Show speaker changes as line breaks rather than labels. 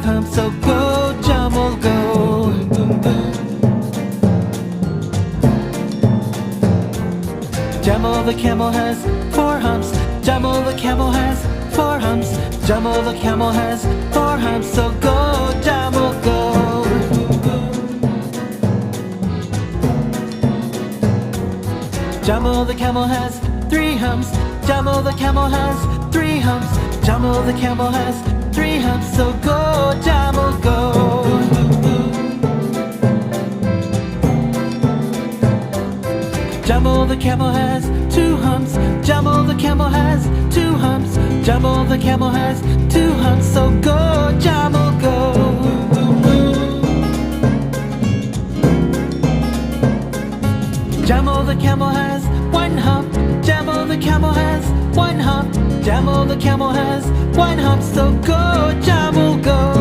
5 humps, so go Jamel go. Jamel the camel has 4 humps. Jamel the camel has 4 humps. Jamel the camel has 4 humps, so go Jamel go. Jamel the camel has 3 humps. Jamel the camel has 3 humps. Jamel the camel has 3 humps, so go Jamel go. Jamel the camel has 2 humps. Jamel the camel has 2 humps. Jamel the camel has 2 humps, so go Jamel go. Jamel the camel has 1 hump. Jamel the camel has 1 hump. Jamel the camel has 1 hump, so go Jamel go.